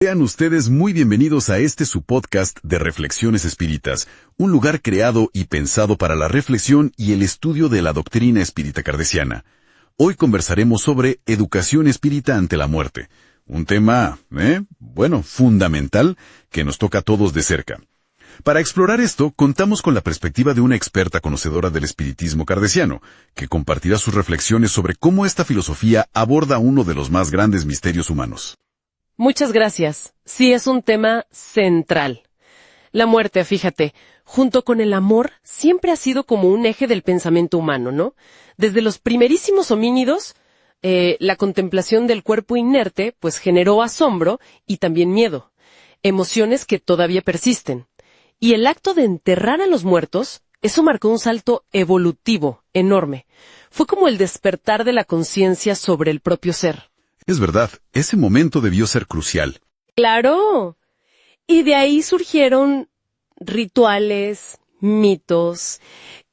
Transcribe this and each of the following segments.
Sean ustedes muy bienvenidos a su podcast de Reflexiones Espíritas, un lugar creado y pensado para la reflexión y el estudio de la doctrina espírita kardeciana. Hoy conversaremos sobre educación espírita ante la muerte, un tema, fundamental que nos toca a todos de cerca. Para explorar esto, contamos con la perspectiva de una experta conocedora del espiritismo kardeciano, que compartirá sus reflexiones sobre cómo esta filosofía aborda uno de los más grandes misterios humanos. Muchas gracias. Sí, es un tema central. La muerte, fíjate, junto con el amor, siempre ha sido como un eje del pensamiento humano, ¿no? Desde los primerísimos homínidos, la contemplación del cuerpo inerte, pues generó asombro y también miedo, emociones que todavía persisten. Y el acto de enterrar a los muertos, eso marcó un salto evolutivo enorme. Fue como el despertar de la conciencia sobre el propio ser. Es verdad, ese momento debió ser crucial. ¡Claro! Y de ahí surgieron rituales, mitos,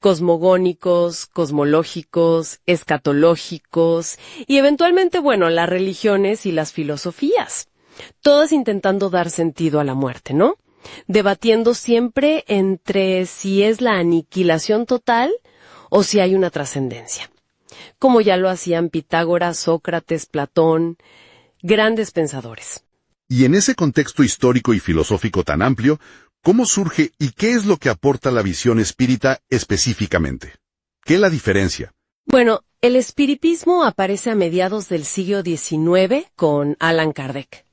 cosmogónicos, cosmológicos, escatológicos, y eventualmente, las religiones y las filosofías. Todas intentando dar sentido a la muerte, ¿no? Debatiendo siempre entre si es la aniquilación total o si hay una trascendencia. Como ya lo hacían Pitágoras, Sócrates, Platón, grandes pensadores. Y en ese contexto histórico y filosófico tan amplio, ¿cómo surge y qué es lo que aporta la visión espírita específicamente? ¿Qué la diferencia? Bueno, el espiritismo aparece a mediados del siglo XIX con Allan Kardec.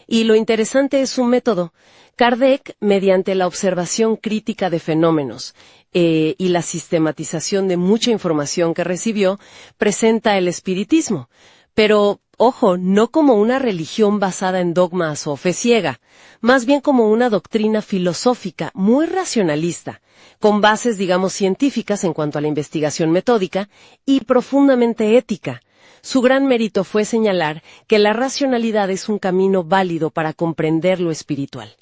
Y lo interesante es su método. Kardec, mediante la observación crítica de fenómenos y la sistematización de mucha información que recibió, presenta el espiritismo. Pero, ojo, no como una religión basada en dogmas o fe ciega, más bien como una doctrina filosófica muy racionalista, con bases, científicas en cuanto a la investigación metódica y profundamente ética. Su gran mérito fue señalar que la racionalidad es un camino válido para comprender lo espiritual.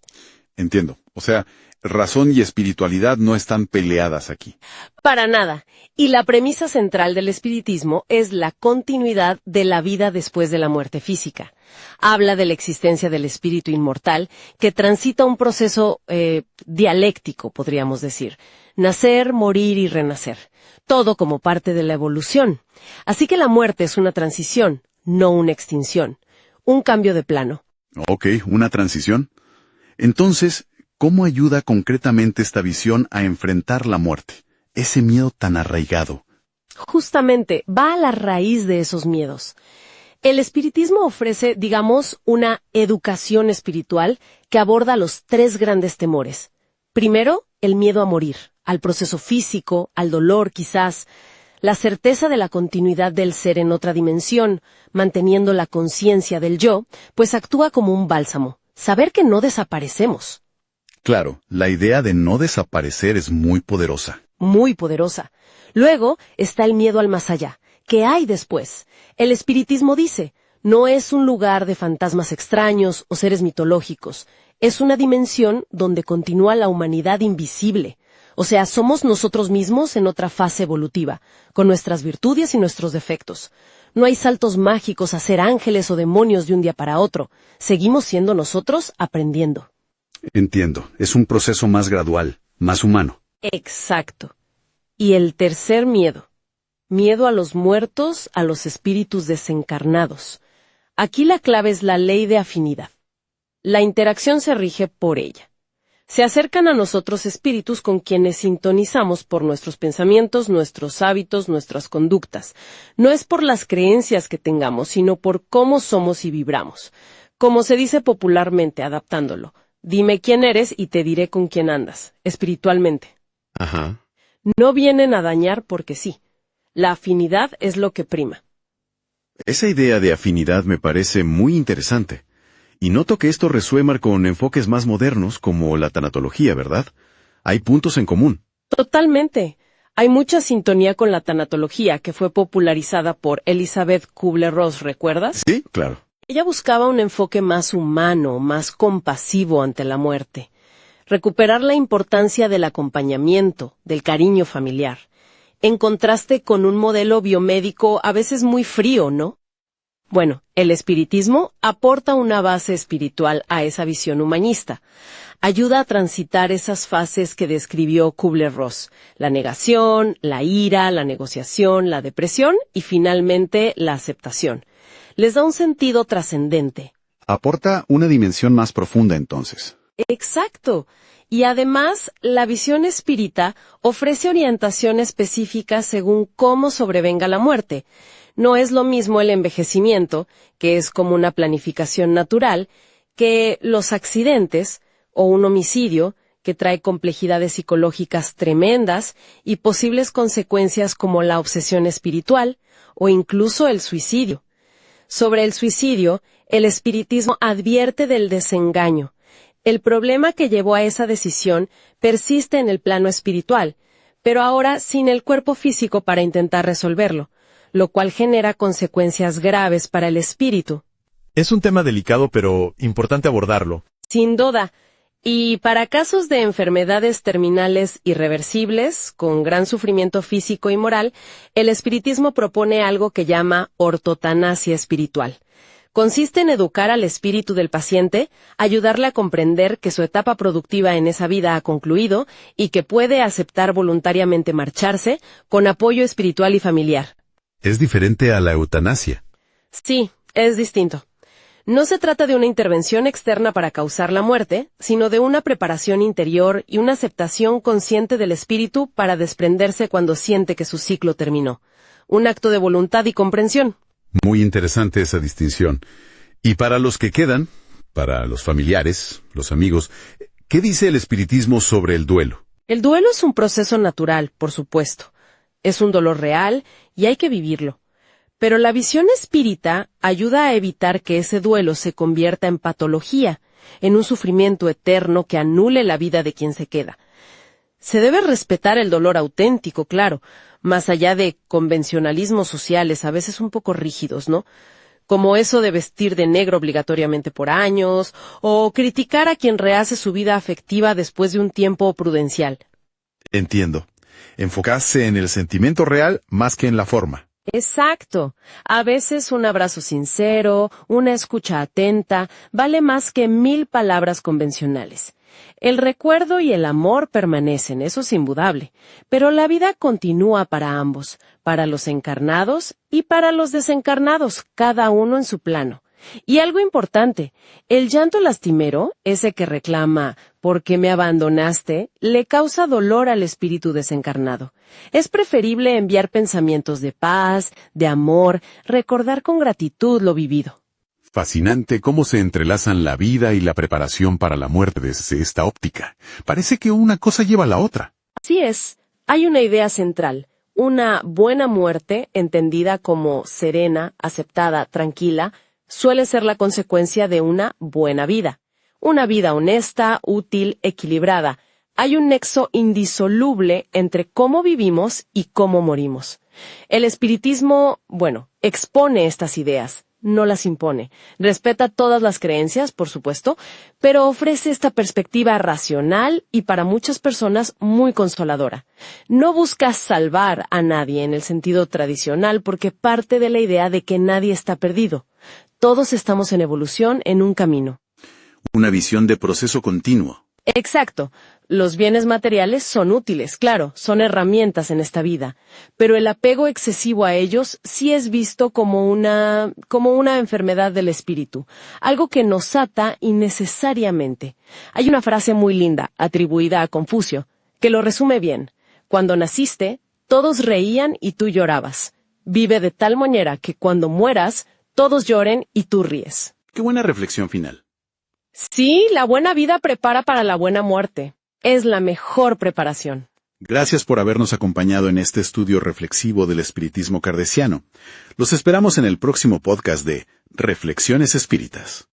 Entiendo. O sea, razón y espiritualidad no están peleadas aquí. Para nada. Y la premisa central del espiritismo es la continuidad de la vida después de la muerte física. Habla de la existencia del espíritu inmortal que transita un proceso dialéctico, podríamos decir. Nacer, morir y renacer. Todo como parte de la evolución. Así que la muerte es una transición, no una extinción. Un cambio de plano. Ok, una transición. Entonces, ¿cómo ayuda concretamente esta visión a enfrentar la muerte? Ese miedo tan arraigado. Justamente, va a la raíz de esos miedos. El espiritismo ofrece, una educación espiritual que aborda los 3 grandes temores. Primero, el miedo a morir, al proceso físico, al dolor quizás, la certeza de la continuidad del ser en otra dimensión, manteniendo la conciencia del yo, pues actúa como un bálsamo. Saber que no desaparecemos. Claro, la idea de no desaparecer es muy poderosa. Muy poderosa. Luego está el miedo al más allá. ¿Qué hay después? El espiritismo dice, no es un lugar de fantasmas extraños o seres mitológicos. Es una dimensión donde continúa la humanidad invisible. O sea, somos nosotros mismos en otra fase evolutiva, con nuestras virtudes y nuestros defectos. No hay saltos mágicos a ser ángeles o demonios de un día para otro. Seguimos siendo nosotros aprendiendo. Entiendo. Es un proceso más gradual, más humano. Exacto. Y el tercer miedo. Miedo a los muertos, a los espíritus desencarnados. Aquí la clave es la ley de afinidad. La interacción se rige por ella. Se acercan a nosotros espíritus con quienes sintonizamos por nuestros pensamientos, nuestros hábitos, nuestras conductas. No es por las creencias que tengamos, sino por cómo somos y vibramos. Como se dice popularmente, adaptándolo, dime quién eres y te diré con quién andas, espiritualmente. Ajá. No vienen a dañar porque sí. La afinidad es lo que prima. Esa idea de afinidad me parece muy interesante. Y noto que esto resuena con enfoques más modernos como la tanatología, ¿verdad? Hay puntos en común. Totalmente. Hay mucha sintonía con la tanatología que fue popularizada por Elizabeth Kubler-Ross, ¿recuerdas? Sí, claro. Ella buscaba un enfoque más humano, más compasivo ante la muerte. Recuperar la importancia del acompañamiento, del cariño familiar. En contraste con un modelo biomédico a veces muy frío, ¿no? Bueno, el espiritismo aporta una base espiritual a esa visión humanista. Ayuda a transitar esas fases que describió Kübler-Ross: la negación, la ira, la negociación, la depresión y finalmente la aceptación. Les da un sentido trascendente. Aporta una dimensión más profunda entonces. Exacto. Y además, la visión espírita ofrece orientación específica según cómo sobrevenga la muerte. No es lo mismo el envejecimiento, que es como una planificación natural, que los accidentes o un homicidio, que trae complejidades psicológicas tremendas y posibles consecuencias como la obsesión espiritual o incluso el suicidio. Sobre el suicidio, el espiritismo advierte del desengaño. El problema que llevó a esa decisión persiste en el plano espiritual, pero ahora sin el cuerpo físico para intentar resolverlo, lo cual genera consecuencias graves para el espíritu. Es un tema delicado, pero importante abordarlo. Sin duda. Y para casos de enfermedades terminales irreversibles, con gran sufrimiento físico y moral, el espiritismo propone algo que llama ortotanasia espiritual. Consiste en educar al espíritu del paciente, ayudarle a comprender que su etapa productiva en esa vida ha concluido y que puede aceptar voluntariamente marcharse con apoyo espiritual y familiar. Es diferente a la eutanasia. Sí, es distinto. No se trata de una intervención externa para causar la muerte, sino de una preparación interior y una aceptación consciente del espíritu para desprenderse cuando siente que su ciclo terminó. Un acto de voluntad y comprensión. Muy interesante esa distinción. Y para los que quedan, para los familiares, los amigos, ¿qué dice el espiritismo sobre el duelo? El duelo es un proceso natural, por supuesto. Es un dolor real y hay que vivirlo. Pero la visión espírita ayuda a evitar que ese duelo se convierta en patología, en un sufrimiento eterno que anule la vida de quien se queda. Se debe respetar el dolor auténtico, claro, más allá de convencionalismos sociales a veces un poco rígidos, ¿no? Como eso de vestir de negro obligatoriamente por años, o criticar a quien rehace su vida afectiva después de un tiempo prudencial. Entiendo. Enfocarse en el sentimiento real más que en la forma. Exacto. A veces un abrazo sincero, una escucha atenta, vale más que 1000 palabras convencionales. El recuerdo y el amor permanecen, eso es indudable, pero la vida continúa para ambos, para los encarnados y para los desencarnados, cada uno en su plano. Y algo importante, el llanto lastimero, ese que reclama «¿por qué me abandonaste?», le causa dolor al espíritu desencarnado. Es preferible enviar pensamientos de paz, de amor, recordar con gratitud lo vivido. Fascinante cómo se entrelazan la vida y la preparación para la muerte desde esta óptica. Parece que una cosa lleva a la otra. Así es, hay una idea central. Una buena muerte, entendida como serena, aceptada, tranquila, suele ser la consecuencia de una buena vida. Una vida honesta, útil, equilibrada. Hay un nexo indisoluble entre cómo vivimos y cómo morimos. El espiritismo, expone estas ideas, no las impone. Respeta todas las creencias, por supuesto, pero ofrece esta perspectiva racional y para muchas personas muy consoladora. No busca salvar a nadie en el sentido tradicional porque parte de la idea de que nadie está perdido. Todos estamos en evolución, en un camino. Una visión de proceso continuo. Exacto. Los bienes materiales son útiles, claro, son herramientas en esta vida, pero el apego excesivo a ellos sí es visto como una enfermedad del espíritu, algo que nos ata innecesariamente. Hay una frase muy linda, atribuida a Confucio, que lo resume bien. Cuando naciste, todos reían y tú llorabas. Vive de tal manera que cuando mueras, todos lloren y tú ríes. Qué buena reflexión final. Sí, la buena vida prepara para la buena muerte. Es la mejor preparación. Gracias por habernos acompañado en este estudio reflexivo del espiritismo kardeciano. Los esperamos en el próximo podcast de Reflexiones Espíritas.